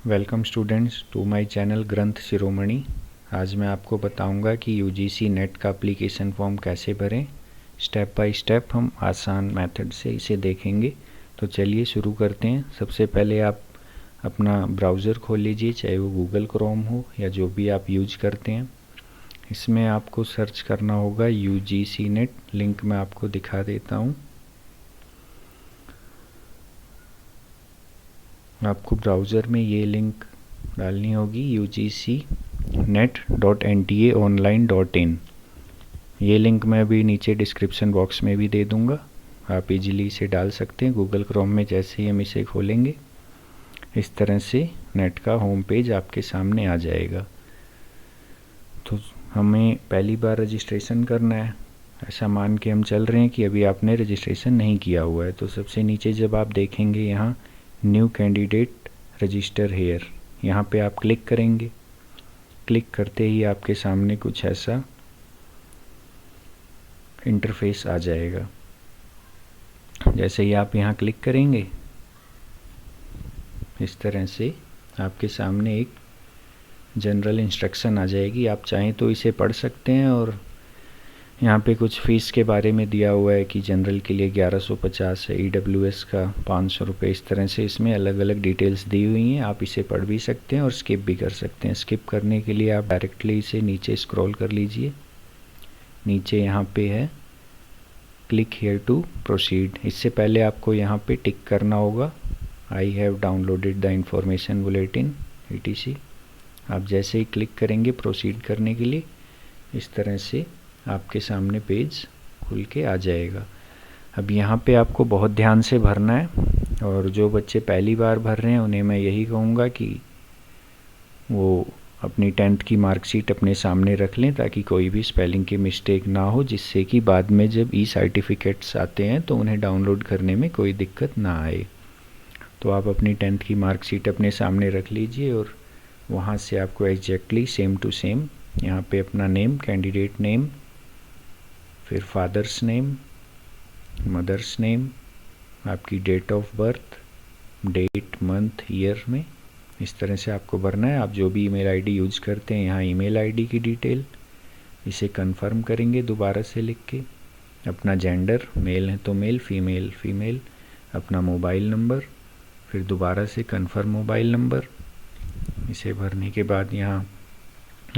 Welcome students to my channel Granth Shiromani. आज मैं आपको बताऊंगा कि यूजीसी नेट का एप्लीकेशन फॉर्म कैसे भरें। स्टेप बाय स्टेप हम आसान मेथड से इसे देखेंगे। तो चलिए शुरू करते हैं। सबसे पहले आप अपना ब्राउज़र खोल लीजिए, चाहे वो गूगल क्रोम हो या जो भी आप यूज करते हैं। इसमें आपको सर्च करना होगा यूजीसी नेट। लिंक मैं आपको दिखा देता हूँ। आपको ब्राउज़र में ये लिंक डालनी होगी ugcnet.ntaonline.in। ये लिंक मैं अभी नीचे डिस्क्रिप्शन बॉक्स में भी दे दूँगा, आप इजीली इसे डाल सकते हैं। गूगल क्रोम में जैसे ही हम इसे खोलेंगे इस तरह से नेट का होम पेज आपके सामने आ जाएगा। तो हमें पहली बार रजिस्ट्रेशन करना है, ऐसा मान के हम चल रहे हैं कि अभी आपने रजिस्ट्रेशन नहीं किया हुआ है। तो सबसे नीचे जब आप देखेंगे यहाँ न्यू कैंडिडेट रजिस्टर हेयर, यहाँ पे आप क्लिक करेंगे। क्लिक करते ही आपके सामने कुछ ऐसा इंटरफेस आ जाएगा। जैसे ही आप यहाँ क्लिक करेंगे इस तरह से आपके सामने एक जनरल इंस्ट्रक्शन आ जाएगी। आप चाहें तो इसे पढ़ सकते हैं और यहाँ पे कुछ फ़ीस के बारे में दिया हुआ है कि जनरल के लिए 1150 है, ईडब्ल्यूएस का 500 रुपये। इस तरह से इसमें अलग अलग डिटेल्स दी हुई हैं। आप इसे पढ़ भी सकते हैं और स्किप भी कर सकते हैं। स्किप करने के लिए आप डायरेक्टली इसे नीचे स्क्रॉल कर लीजिए। नीचे यहाँ पे है क्लिक हेयर टू प्रोसीड। इससे पहले आपको यहाँ पे टिक करना होगा I have downloaded the information bulletin etc। आप जैसे ही क्लिक करेंगे प्रोसीड करने के लिए इस तरह से आपके सामने पेज खुल के आ जाएगा। अब यहाँ पे आपको बहुत ध्यान से भरना है, और जो बच्चे पहली बार भर रहे हैं उन्हें मैं यही कहूँगा कि वो अपनी 10th की मार्कशीट अपने सामने रख लें ताकि कोई भी स्पेलिंग की मिस्टेक ना हो, जिससे कि बाद में जब ई सर्टिफिकेट्स आते हैं तो उन्हें डाउनलोड करने में कोई दिक्कत ना आए। तो आप अपनी 10th की मार्कशीट अपने सामने रख लीजिए और वहाँ से आपको एग्जैक्टली सेम टू सेम यहाँ पे अपना नेम, कैंडिडेट नेम, फिर फादर्स नेम, मदर्स नेम, आपकी date of birth, date, month, year में इस तरह से आपको भरना है। आप जो भी ईमेल आईडी यूज करते हैं यहाँ ईमेल आईडी की डिटेल, इसे कंफर्म करेंगे दोबारा से लिख के। अपना जेंडर, मेल है तो मेल, फीमेल फीमेल, अपना मोबाइल नंबर, फिर दोबारा से कंफर्म मोबाइल नंबर। इसे भरने के बाद यहाँ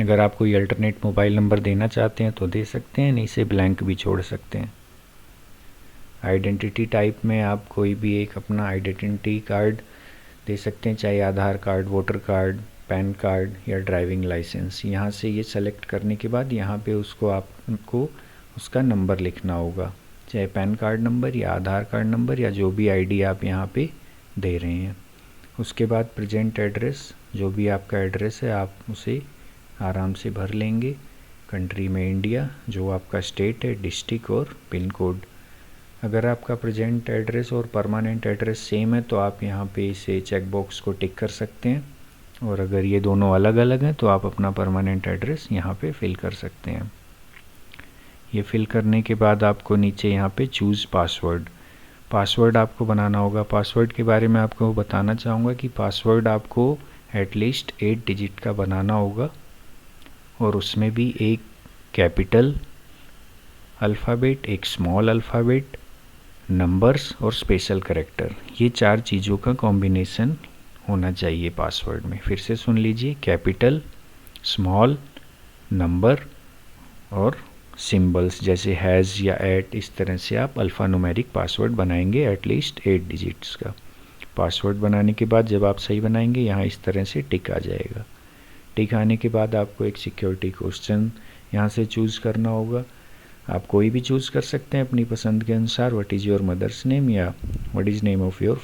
अगर आप कोई अल्टरनेट मोबाइल नंबर देना चाहते हैं तो दे सकते हैं, नहीं से ब्लैंक भी छोड़ सकते हैं। आइडेंटिटी टाइप में आप कोई भी एक अपना आइडेंटिटी कार्ड दे सकते हैं, चाहे Aadhaar card, voter card, PAN card या ड्राइविंग लाइसेंस। यहाँ से ये सेलेक्ट करने के बाद यहाँ पे आपको उसका नंबर लिखना होगा, चाहे पैन कार्ड नंबर या आधार कार्ड नंबर या जो भी आईडी आप यहाँ पे दे रहे हैं। उसके बाद प्रेजेंट एड्रेस, जो भी आपका एड्रेस है आप उसे आराम से भर लेंगे। कंट्री में इंडिया, जो आपका स्टेट है, डिस्ट्रिक्ट और पिन कोड। अगर आपका प्रेजेंट एड्रेस और परमानेंट एड्रेस सेम है तो आप यहाँ पे इसे चेक बॉक्स को टिक कर सकते हैं, और अगर ये दोनों अलग अलग हैं तो आप अपना परमानेंट एड्रेस यहाँ पे फिल कर सकते हैं। ये फिल करने के बाद आपको नीचे यहाँ पे चूज़ पासवर्ड आपको बनाना होगा। पासवर्ड के बारे में आपको बताना चाहूँगा कि पासवर्ड आपको एटलीस्ट 8 डिजिट का बनाना होगा, और उसमें भी एक कैपिटल अल्फ़ाबेट, एक स्मॉल अल्फ़ाबेट, नंबर्स और स्पेशल करेक्टर, ये 4 चीज़ों का कॉम्बिनेशन होना चाहिए पासवर्ड में। फिर से सुन लीजिए, कैपिटल, स्मॉल, नंबर और सिंबल्स जैसे हैज़ या एट, इस तरह से आप अल्फ़ान्यूमेरिक पासवर्ड बनाएंगे एटलीस्ट 8 डिजिट्स का। पासवर्ड बनाने के बाद जब आप सही बनाएंगे यहाँ इस तरह से टिक आ जाएगा। टिक आने के बाद आपको एक सिक्योरिटी क्वेश्चन यहाँ से चूज़ करना होगा। आप कोई भी चूज़ कर सकते हैं अपनी पसंद के अनुसार। What is your mother's name या what is name of your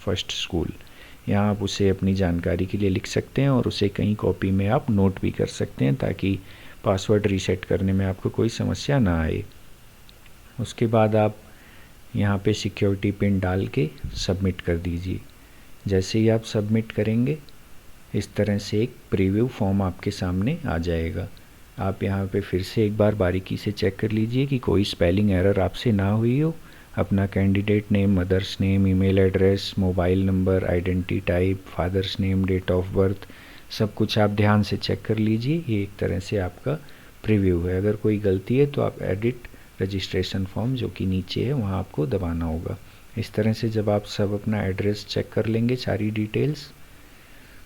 first school. यहाँ आप उसे अपनी जानकारी के लिए लिख सकते हैं और उसे कहीं कॉपी में आप नोट भी कर सकते हैं ताकि पासवर्ड रीसेट करने में आपको कोई समस्या ना आए। उसके बाद आप यहाँ पे सिक्योरिटी पिन डाल के सबमिट कर दीजिए। जैसे ही आप सबमिट करेंगे इस तरह से एक प्रीव्यू फॉर्म आपके सामने आ जाएगा। आप यहाँ पे फिर से एक बार बारीकी से चेक कर लीजिए कि कोई स्पेलिंग एरर आपसे ना हुई हो। अपना candidate name, mother's name, email address, mobile number, identity type, father's name, date of birth, सब कुछ आप ध्यान से चेक कर लीजिए। ये एक तरह से आपका प्रीव्यू है। अगर कोई गलती है तो आप एडिट रजिस्ट्रेशन फॉर्म जो कि नीचे है वहाँ आपको दबाना होगा। इस तरह से जब आप सब अपना एड्रेस चेक कर लेंगे सारी डिटेल्स,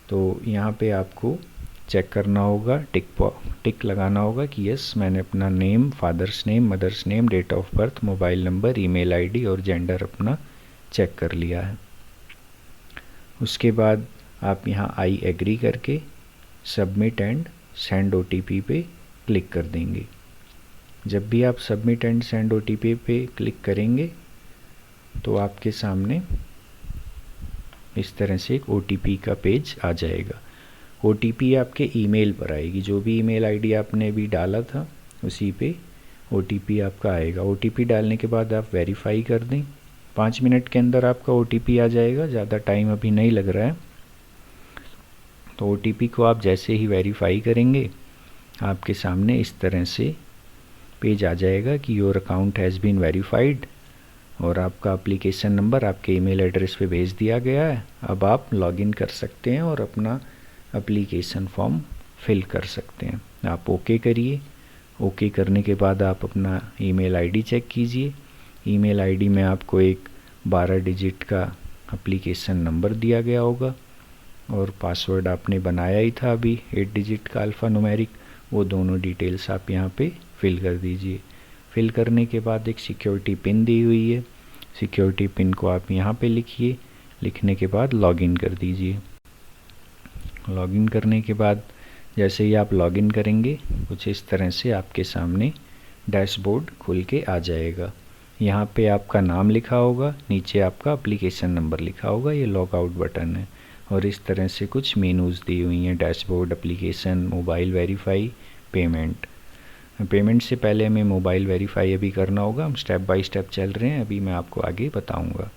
तो यहाँ पे आपको चेक करना होगा, टिक लगाना होगा कि यस मैंने अपना name, father's name, mother's name, date of birth, mobile number, email ID और जेंडर अपना चेक कर लिया है। उसके बाद आप यहाँ आई एग्री करके सबमिट एंड सेंड ओटीपी पे क्लिक कर देंगे। जब भी आप सबमिट एंड सेंड ओटीपी पे क्लिक करेंगे तो आपके सामने इस तरह से एक ओटीपी का पेज आ जाएगा। ओटीपी आपके ईमेल पर आएगी, जो भी ईमेल आईडी आपने अभी डाला था उसी पे ओटीपी आपका आएगा। ओटीपी डालने के बाद आप वेरीफाई कर दें। 5 मिनट के अंदर आपका ओटीपी आ जाएगा, ज़्यादा टाइम अभी नहीं लग रहा है। तो ओटीपी को आप जैसे ही वेरीफाई करेंगे आपके सामने इस तरह से पेज आ जाएगा कि your account has been verified, और आपका एप्लीकेशन नंबर आपके ईमेल एड्रेस पे भेज दिया गया है। अब आप लॉगिन कर सकते हैं और अपना एप्लीकेशन फॉर्म फिल कर सकते हैं। आप ओके करिए। ओके करने के बाद आप अपना ईमेल आईडी चेक कीजिए। ईमेल आईडी में आपको एक 12 डिजिट का एप्लीकेशन नंबर दिया गया होगा और पासवर्ड आपने बनाया ही था अभी 8 डिजिट का अल्फ़ा न्यूमेरिक, वो दोनों डिटेल्स आप यहाँ पे फिल कर दीजिए। फिल करने के बाद एक सिक्योरिटी पिन दी हुई है, सिक्योरिटी पिन को आप यहाँ पे लिखिए। लिखने के बाद लॉगिन कर दीजिए। लॉगिन करने के बाद जैसे ही आप लॉगिन करेंगे कुछ इस तरह से आपके सामने डैशबोर्ड खुल के आ जाएगा। यहाँ पे आपका नाम लिखा होगा, नीचे आपका एप्लीकेशन नंबर लिखा होगा, ये लॉग आउट बटन है। और इस तरह से कुछ मेनूज़ दी हुई हैं, dashboard, application, mobile verify, payment. Payment से पहले हमें मोबाइल वेरीफाई अभी करना होगा, हम स्टेप बाय स्टेप चल रहे हैं, अभी मैं आपको आगे बताऊंगा।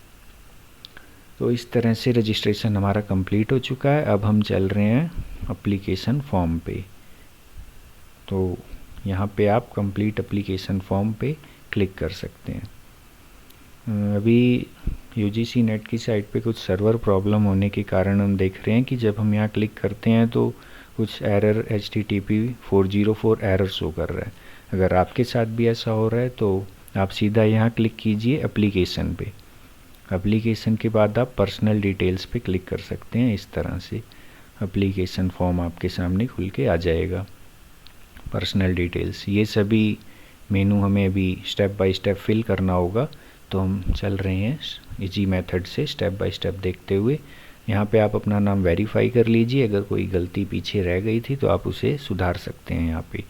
तो इस तरह से रजिस्ट्रेशन हमारा कंप्लीट हो चुका है। अब हम चल रहे हैं एप्लीकेशन फॉर्म पे। तो यहाँ पे आप कंप्लीट एप्लीकेशन फॉर्म पे क्लिक कर सकते हैं। अभी यूजीसी नेट की साइट पे कुछ सर्वर प्रॉब्लम होने के कारण हम देख रहे हैं कि जब हम यहाँ क्लिक करते हैं तो कुछ एरर HTTP 404 एरर शो कर रहा है। अगर आपके साथ भी ऐसा हो रहा है तो आप सीधा यहाँ क्लिक कीजिए एप्लीकेशन पे। एप्लीकेशन के बाद आप पर्सनल डिटेल्स पे क्लिक कर सकते हैं। इस तरह से एप्लीकेशन फॉर्म आपके सामने खुल के आ जाएगा। पर्सनल डिटेल्स, ये सभी मेनू हमें अभी स्टेप बाय स्टेप फिल करना होगा, तो हम चल रहे हैं इजी मेथड से स्टेप बाय स्टेप देखते हुए। यहाँ पे आप अपना नाम वेरीफाई कर लीजिए। अगर कोई गलती पीछे रह गई थी तो आप उसे सुधार सकते हैं। यहाँ पे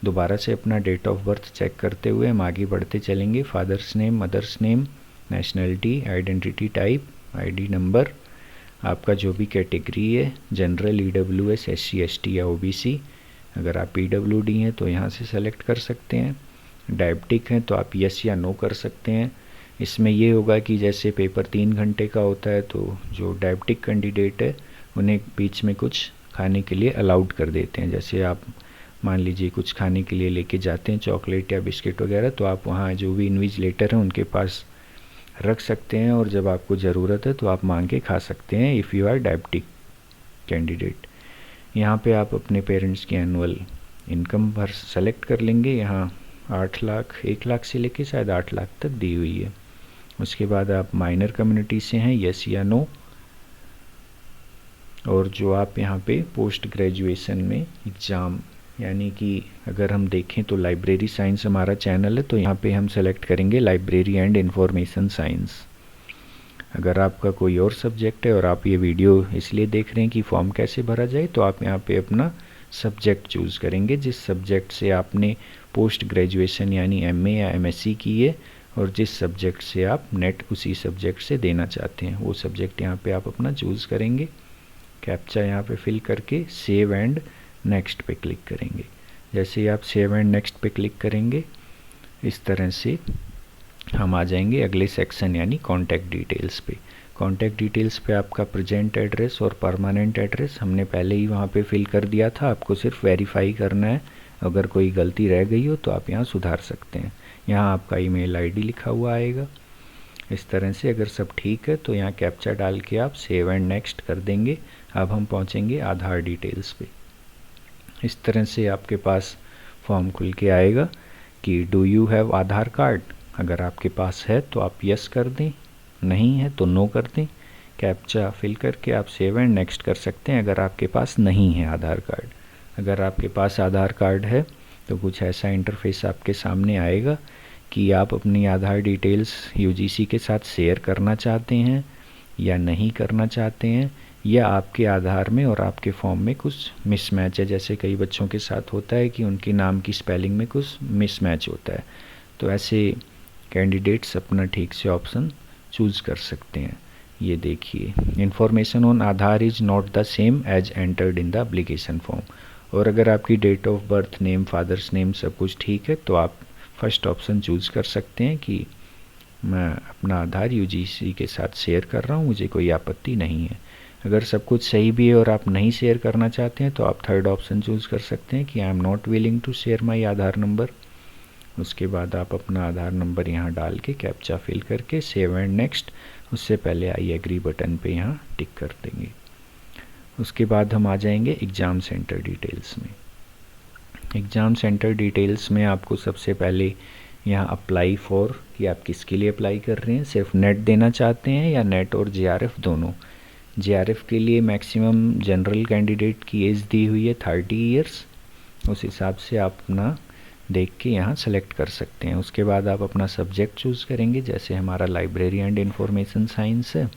दोबारा से अपना डेट ऑफ बर्थ चेक करते हुए हम आगे बढ़ते चलेंगे। Father's name, mother's name, nationality, identity type, ID number, आपका जो भी कैटेगरी है, जनरल, EWS, SC ST या OBC। अगर आप PWD हैं तो यहाँ से सेलेक्ट कर सकते हैं। डायबिटिक हैं तो आप यस या नो कर सकते हैं। इसमें ये होगा कि जैसे पेपर 3 घंटे का होता है तो जो डायबिटिक कैंडिडेट है उन्हें बीच में कुछ खाने के लिए अलाउड कर देते हैं। जैसे आप मान लीजिए कुछ खाने के लिए लेके जाते हैं, चॉकलेट या बिस्किट वगैरह, तो आप वहाँ जो भी इन्विजिलेटर हैं उनके पास रख सकते हैं और जब आपको ज़रूरत है तो आप मांग के खा सकते हैं if you are diabetic candidate. यहाँ पे आप अपने पेरेंट्स की एनुअल इनकम भर सेलेक्ट कर लेंगे। यहाँ 8 लाख, 1 लाख से लेके शायद 8 लाख तक दी हुई है। उसके बाद आप माइनर कम्युनिटी से हैं, यस या नो। और जो आप यहाँ पे पोस्ट ग्रेजुएशन में एग्ज़ाम, यानी कि अगर हम देखें तो लाइब्रेरी साइंस हमारा चैनल है, तो यहाँ पे हम सेलेक्ट करेंगे लाइब्रेरी एंड इंफॉर्मेशन साइंस। अगर आपका कोई और सब्जेक्ट है और आप ये वीडियो इसलिए देख रहे हैं कि फॉर्म कैसे भरा जाए, तो आप यहाँ पे अपना सब्जेक्ट चूज़ करेंगे जिस सब्जेक्ट से आपने पोस्ट ग्रेजुएशन यानी MA या MSc की है, और जिस सब्जेक्ट से आप नेट उसी सब्जेक्ट से देना चाहते हैं वो सब्जेक्ट यहाँ पे आप अपना चूज़ करेंगे। कैप्चा यहाँ पे फिल करके सेव एंड नेक्स्ट पे क्लिक करेंगे। जैसे ही आप सेव एंड नेक्स्ट पे क्लिक करेंगे इस तरह से हम आ जाएंगे अगले सेक्शन यानी कॉन्टैक्ट डिटेल्स पे। कॉन्टैक्ट डिटेल्स पे आपका प्रेजेंट एड्रेस और परमानेंट एड्रेस हमने पहले ही वहाँ पे फिल कर दिया था, आपको सिर्फ वेरीफाई करना है। अगर कोई गलती रह गई हो तो आप यहाँ सुधार सकते हैं। यहाँ आपका ईमेल आईडी लिखा हुआ आएगा। इस तरह से अगर सब ठीक है तो यहाँ कैप्चा डाल के आप सेव एंड नेक्स्ट कर देंगे। अब हम पहुँचेंगे आधार डिटेल्स पे। इस तरह से आपके पास फॉर्म खुल के आएगा कि do you have Aadhaar card. अगर आपके पास है तो आप यस कर दें, नहीं है तो नो कर दें। कैप्चा फिल करके आप सेव एंड नेक्स्ट कर सकते हैं अगर आपके पास नहीं है आधार कार्ड। अगर आपके पास आधार कार्ड है तो कुछ ऐसा इंटरफेस आपके सामने आएगा कि आप अपनी आधार डिटेल्स यूजीसी के साथ शेयर करना चाहते हैं या नहीं करना चाहते हैं, या आपके आधार में और आपके फॉर्म में कुछ मिसमैच है। जैसे कई बच्चों के साथ होता है कि उनके नाम की स्पेलिंग में कुछ मिसमैच होता है, तो ऐसे कैंडिडेट्स अपना ठीक से ऑप्शन चूज़ कर सकते हैं। ये देखिए, information on Aadhaar is not the same as entered in the application form. और अगर आपकी date of birth, name, father's name सब कुछ ठीक है तो आप फर्स्ट ऑप्शन चूज़ कर सकते हैं कि मैं अपना आधार यूजीसी के साथ शेयर कर रहा हूँ, मुझे कोई आपत्ति नहीं है। अगर सब कुछ सही भी है और आप नहीं शेयर करना चाहते हैं तो आप थर्ड ऑप्शन चूज़ कर सकते हैं कि I am not willing to share my Aadhaar number. उसके बाद आप अपना आधार नंबर यहाँ डाल के कैप्चा फिल करके सेव एंड नेक्स्ट, उससे पहले आई एग्री बटन पे यहाँ टिक कर देंगे। उसके बाद हम आ जाएंगे एग्ज़ाम सेंटर डिटेल्स में। एग्ज़ाम सेंटर डिटेल्स में आपको सबसे पहले यहाँ अप्लाई फॉर कि आप किसके लिए अप्लाई कर रहे हैं, सिर्फ नेट देना चाहते हैं या नेट और जेआरएफ दोनों। जेआरएफ के लिए मैक्सिमम जनरल कैंडिडेट की एज दी हुई है 30 ईयर्स, उस हिसाब से आप अपना देख के यहाँ सेलेक्ट कर सकते हैं। उसके बाद आप अपना सब्जेक्ट चूज़ करेंगे, जैसे हमारा लाइब्रेरी एंड इंफॉर्मेशन साइंस है।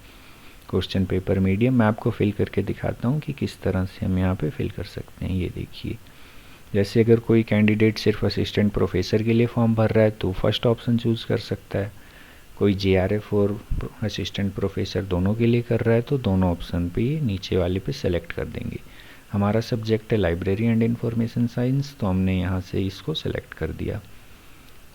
क्वेश्चन पेपर मीडियम मैं आपको फिल करके दिखाता हूँ कि किस तरह से हम यहाँ पे फिल कर सकते हैं। ये देखिए, जैसे अगर कोई कैंडिडेट सिर्फ असिस्टेंट प्रोफेसर के लिए फॉर्म भर रहा है तो फर्स्ट ऑप्शन चूज़ कर सकता है। कोई जेआरएफ और असिस्टेंट प्रोफेसर दोनों के लिए कर रहा है तो दोनों ऑप्शन पे नीचे वाले पे सेलेक्ट कर देंगे। हमारा सब्जेक्ट है लाइब्रेरी एंड इंफॉर्मेशन साइंस, तो हमने यहाँ से इसको सेलेक्ट कर दिया।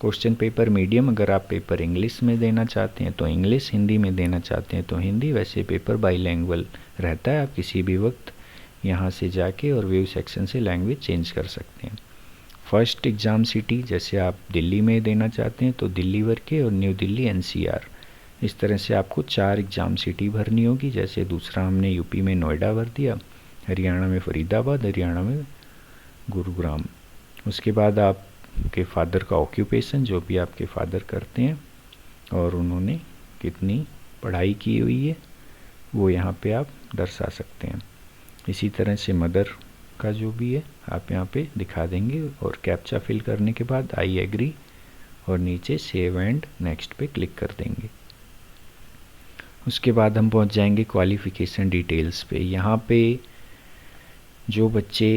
क्वेश्चन पेपर मीडियम, अगर आप पेपर इंग्लिश में देना चाहते हैं तो इंग्लिश, हिंदी में देना चाहते हैं तो हिंदी। वैसे पेपर बाईलैंग्वेज रहता है, आप किसी भी वक्त यहाँ से जाके और व्यू सेक्शन से लैंग्वेज चेंज कर सकते हैं। फर्स्ट एग्ज़ाम सिटी, जैसे आप दिल्ली में देना चाहते हैं तो दिल्ली भर के और न्यू दिल्ली एनसीआर। इस तरह से आपको 4 एग्ज़ाम सिटी भरनी होगी। जैसे दूसरा हमने यूपी में नोएडा भर दिया, हरियाणा में फरीदाबाद, हरियाणा में गुरुग्राम। उसके बाद आपके फादर का ऑक्यूपेशन, जो भी आपके फादर करते हैं और उन्होंने कितनी पढ़ाई की हुई है वो यहाँ पे आप दर्शा सकते हैं। इसी तरह से मदर का जो भी है आप यहाँ पे दिखा देंगे और कैप्चा फिल करने के बाद आई एग्री और नीचे सेव एंड नेक्स्ट पे क्लिक कर देंगे। उसके बाद हम पहुँच जाएंगे क्वालिफ़िकेशन डिटेल्स पे। यहाँ पे जो बच्चे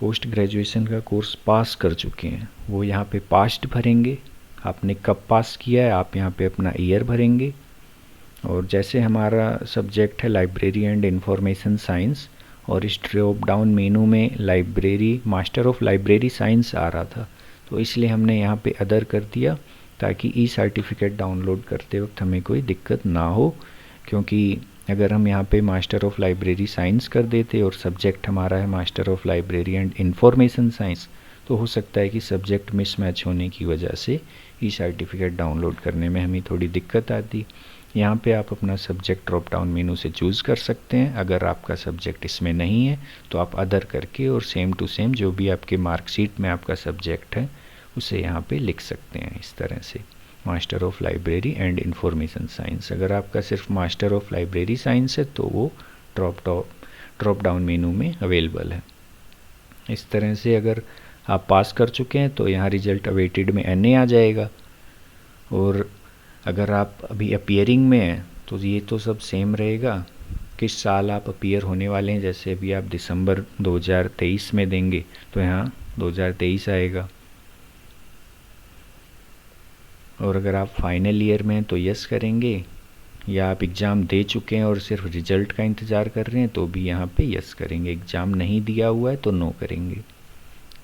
पोस्ट ग्रेजुएशन का कोर्स पास कर चुके हैं वो यहाँ पे पास्ट भरेंगे। आपने कब पास किया है आप यहाँ पे अपना ईयर भरेंगे। और जैसे हमारा सब्जेक्ट है लाइब्रेरी एंड इंफॉर्मेशन साइंस और इस ड्रॉप डाउन मेनू में library, master of library science आ रहा था तो इसलिए हमने यहाँ पे अदर कर दिया ताकि ई सर्टिफिकेट डाउनलोड करते वक्त हमें कोई दिक्कत ना हो। क्योंकि अगर हम यहाँ पे मास्टर ऑफ लाइब्रेरी साइंस कर देते और सब्जेक्ट हमारा है master of library and information science तो हो सकता है कि सब्जेक्ट मिसमैच होने की वजह से ई सर्टिफिकेट डाउनलोड करने में हमें थोड़ी दिक्कत आती। यहाँ पे आप अपना सब्जेक्ट ड्रॉप डाउन मेनू से चूज़ कर सकते हैं। अगर आपका सब्जेक्ट इसमें नहीं है तो आप अदर करके और सेम टू सेम जो भी आपके मार्कशीट में आपका सब्जेक्ट है उसे यहाँ पे लिख सकते हैं। इस तरह से master of library and information science. अगर आपका सिर्फ मास्टर ऑफ लाइब्रेरी साइंस है तो वो ड्रॉप डाउन मेनू में अवेलेबल है। इस तरह से अगर आप पास कर चुके हैं तो यहाँ रिजल्ट अवेटेड में NA आ जाएगा। और अगर आप अभी अपीयरिंग में हैं तो ये तो सब सेम रहेगा, किस साल आप अपीयर होने वाले हैं। जैसे अभी आप दिसंबर 2023 में देंगे तो यहाँ 2023 आएगा। और अगर आप फाइनल ईयर में हैं तो यस करेंगे, या आप एग्ज़ाम दे चुके हैं और सिर्फ रिज़ल्ट का इंतज़ार कर रहे हैं तो भी यहाँ पे यस करेंगे। एग्ज़ाम नहीं दिया हुआ है तो नो करेंगे।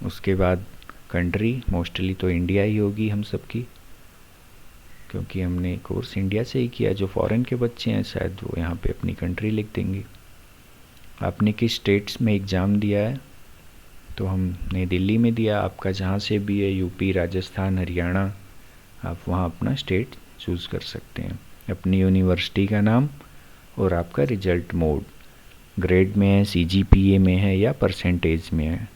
उसके बाद कंट्री, मोस्टली तो इंडिया ही होगी हम सबकी, क्योंकि हमने कोर्स इंडिया से ही किया। जो फॉरेन के बच्चे हैं शायद वो यहाँ पे अपनी कंट्री लिख देंगे। आपने किस स्टेट्स में एग्ज़ाम दिया है तो हमने दिल्ली में दिया। आपका जहाँ से भी है, यूपी, राजस्थान, हरियाणा, आप वहाँ अपना स्टेट चूज़ कर सकते हैं, अपनी यूनिवर्सिटी का नाम और आपका रिजल्ट मोड, ग्रेड में है, CGPA में है या परसेंटेज में है,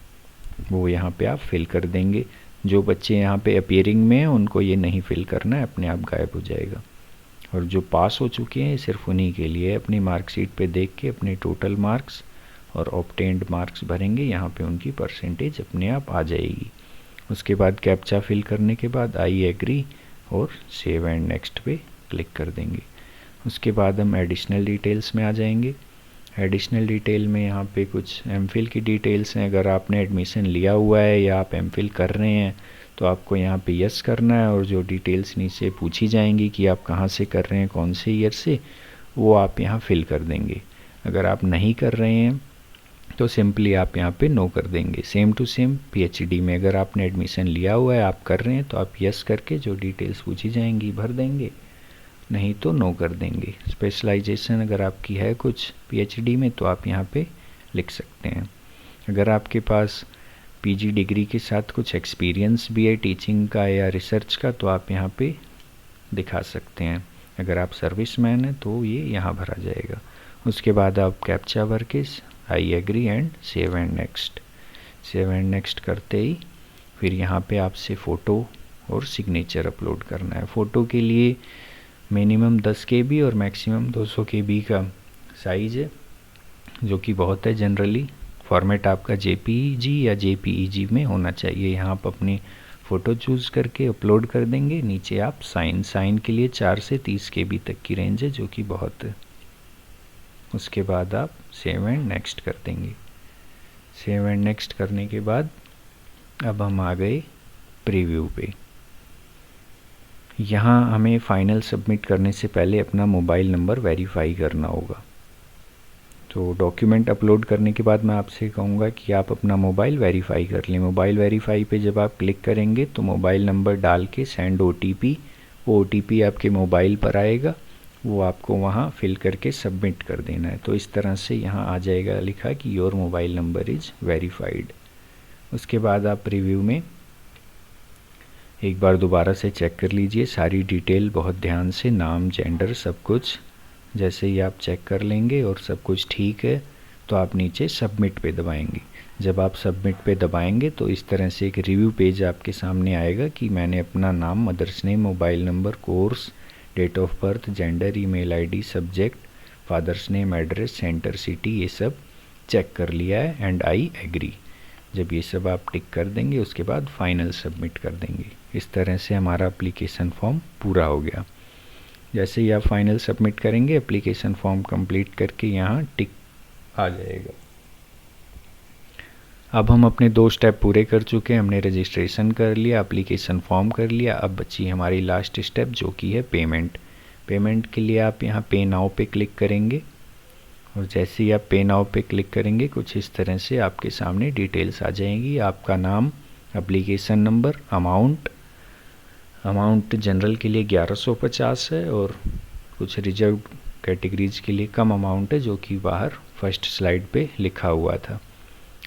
वो यहाँ पे आप फिल कर देंगे। जो बच्चे यहाँ पे अपीयरिंग में हैं उनको ये नहीं फिल करना है, अपने आप गायब हो जाएगा। और जो पास हो चुके हैं सिर्फ उन्हीं के लिए, अपनी मार्कशीट पे देख के अपने टोटल मार्क्स और ऑब्टेन्ड मार्क्स भरेंगे, यहाँ पे उनकी परसेंटेज अपने आप आ जाएगी। उसके बाद कैप्चा फिल करने के बाद आई एग्री और सेव एंड नेक्स्ट पे क्लिक कर देंगे। उसके बाद हम एडिशनल डिटेल्स में आ जाएंगे। एडिशनल डिटेल में यहाँ पे कुछ एमफिल की डिटेल्स हैं। अगर आपने एडमिशन लिया हुआ है या आप एमफिल कर रहे हैं तो आपको यहाँ पे यस करना है, और जो डिटेल्स नीचे पूछी जाएंगी कि आप कहाँ से कर रहे हैं, कौन से ईयर से, वो आप यहाँ फिल कर देंगे। अगर आप नहीं कर रहे हैं तो सिंपली आप यहाँ पे नो कर देंगे। सेम टू सेम PhD में अगर आपने एडमिशन लिया हुआ है, आप कर रहे हैं, तो आप यस करके जो डिटेल्स पूछी जाएंगी भर देंगे, नहीं तो नो कर देंगे। स्पेशलाइजेशन अगर आपकी है कुछ PhD में तो आप यहाँ पे लिख सकते हैं। अगर आपके पास PG डिग्री के साथ कुछ एक्सपीरियंस भी है टीचिंग का या रिसर्च का, तो आप यहाँ पे दिखा सकते हैं। अगर आप सर्विसमैन हैं तो ये यहाँ भरा जाएगा। उसके बाद आप कैप्चा भर के I agree and save and next, save and next करते ही फिर यहाँ पे आपसे फ़ोटो और सिग्नेचर अपलोड करना है। फ़ोटो के लिए मिनिमम 10 KB और मैक्सिमम 200 KB का साइज़ है, जो कि बहुत है। जनरली फॉर्मेट आपका JPG या JPEG में होना चाहिए। यहाँ आप अपनी फ़ोटो चूज़ करके अपलोड कर देंगे। नीचे आप साइन के लिए 4 से 30 KB तक की रेंज है, जो कि बहुत है। उसके बाद आप सेव एंड नेक्स्ट कर देंगे। सेव एंड नेक्स्ट करने के बाद अब हम आ गए प्रीव्यू पे। यहाँ हमें फ़ाइनल सबमिट करने से पहले अपना मोबाइल नंबर वेरीफाई करना होगा। तो डॉक्यूमेंट अपलोड करने के बाद मैं आपसे कहूँगा कि आप अपना मोबाइल वेरीफाई कर लें। मोबाइल वेरीफाई पे जब आप क्लिक करेंगे तो मोबाइल नंबर डाल के सेंड OTP, वो OTP आपके मोबाइल पर आएगा, वो आपको वहाँ फिल करके सबमिट कर देना है। तो इस तरह से यहाँ आ जाएगा लिखा कि your mobile number is verified. उसके बाद आप रिव्यू में एक बार दोबारा से चेक कर लीजिए सारी डिटेल बहुत ध्यान से, नाम, जेंडर, सब कुछ। जैसे ही आप चेक कर लेंगे और सब कुछ ठीक है तो आप नीचे सबमिट पे दबाएंगे। जब आप सबमिट पे दबाएंगे तो इस तरह से एक रिव्यू पेज आपके सामने आएगा कि मैंने अपना नाम, mother's name, mobile number, course, date of birth, gender, email ID, subject, father's name, address, centre, city, ये सब चेक कर लिया है एंड आई एग्री। जब ये सब आप टिक कर देंगे उसके बाद फाइनल सबमिट कर देंगे। इस तरह से हमारा एप्लीकेशन फॉर्म पूरा हो गया। जैसे ही आप फाइनल सबमिट करेंगे एप्लीकेशन फॉर्म कंप्लीट करके यहाँ टिक आ जाएगा। अब हम अपने 2 स्टेप पूरे कर चुके हैं। हमने रजिस्ट्रेशन कर लिया, एप्लीकेशन फॉर्म कर लिया। अब बची हमारी लास्ट स्टेप जो कि है पेमेंट। पेमेंट के लिए आप यहाँ पे नाउ पे क्लिक करेंगे और जैसे ही आप पे नाउ पे क्लिक करेंगे कुछ इस तरह से आपके सामने डिटेल्स आ जाएंगी। आपका नाम, एप्लीकेशन नंबर, अमाउंट जनरल के लिए 1150 है और कुछ रिजर्व कैटेगरीज के लिए कम अमाउंट है, जो कि बाहर फर्स्ट स्लाइड पे लिखा हुआ था।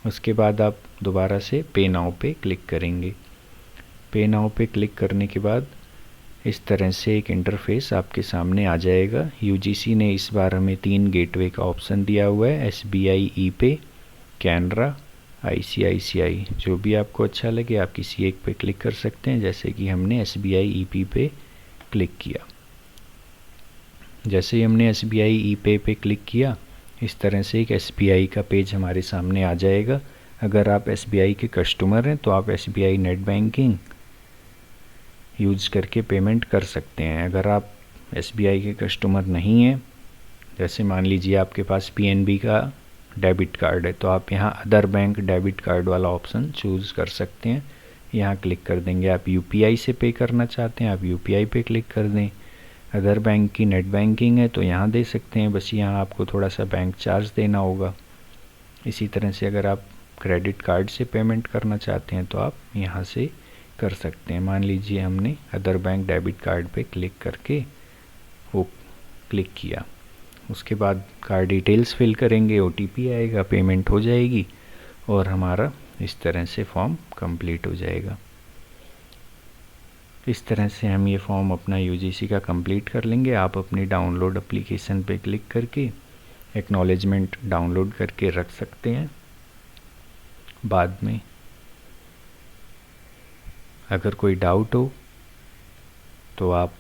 उसके बाद आप दोबारा से पे नाउ पे क्लिक करेंगे। पे नाउ पे क्लिक करने के बाद इस तरह से एक इंटरफेस आपके सामने आ जाएगा। UGC ने इस बार हमें 3 गेटवे का ऑप्शन दिया हुआ है, SBI ePay, कैनरा, ICICI। जो भी आपको अच्छा लगे आप किसी एक पे क्लिक कर सकते हैं, जैसे कि हमने SBI ePay पे क्लिक किया। जैसे ही हमने SBI ePay पे क्लिक किया इस तरह से एक SBI का पेज हमारे सामने आ जाएगा। अगर आप SBI के कस्टमर हैं तो आप SBI नेट बैंकिंग यूज़ करके पेमेंट कर सकते हैं। अगर आप SBI के कस्टमर नहीं हैं, जैसे मान लीजिए आपके पास PNB का डेबिट कार्ड है, तो आप यहाँ अदर बैंक डेबिट कार्ड वाला ऑप्शन चूज़ कर सकते हैं। यहाँ क्लिक कर देंगे। आप UPI से पे करना चाहते हैं आप UPI पे क्लिक कर दें। अदर बैंक की नेट बैंकिंग है तो यहाँ दे सकते हैं, बस यहाँ आपको थोड़ा सा बैंक चार्ज देना होगा। इसी तरह से अगर आप क्रेडिट कार्ड से पेमेंट करना चाहते हैं तो आप यहाँ से कर सकते हैं। मान लीजिए हमने अदर बैंक डेबिट कार्ड पे क्लिक करके वो क्लिक किया। उसके बाद कार्ड डिटेल्स फिल करेंगे, OTP आएगा, पेमेंट हो जाएगी और हमारा इस तरह से फॉर्म कंप्लीट हो जाएगा। इस तरह से हम ये फॉर्म अपना यूजीसी का कंप्लीट कर लेंगे। आप अपनी डाउनलोड एप्लीकेशन पे क्लिक करके एक्नॉलेजमेंट डाउनलोड करके रख सकते हैं। बाद में अगर कोई डाउट हो तो आप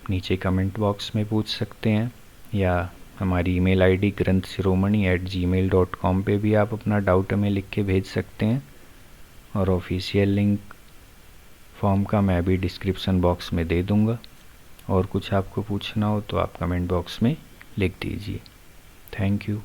नीचे कमेंट बॉक्स में पूछ सकते हैं, या हमारी ईमेल आईडी granthshiromani@gmail.com पे भी आप अपना डाउट हमें लिख के भेज सकते हैं। और ऑफिशियल लिंक फॉर्म का मैं भी डिस्क्रिप्शन बॉक्स में दे दूँगा। और कुछ आपको पूछना हो तो आप कमेंट बॉक्स में लिख दीजिए। Thank you.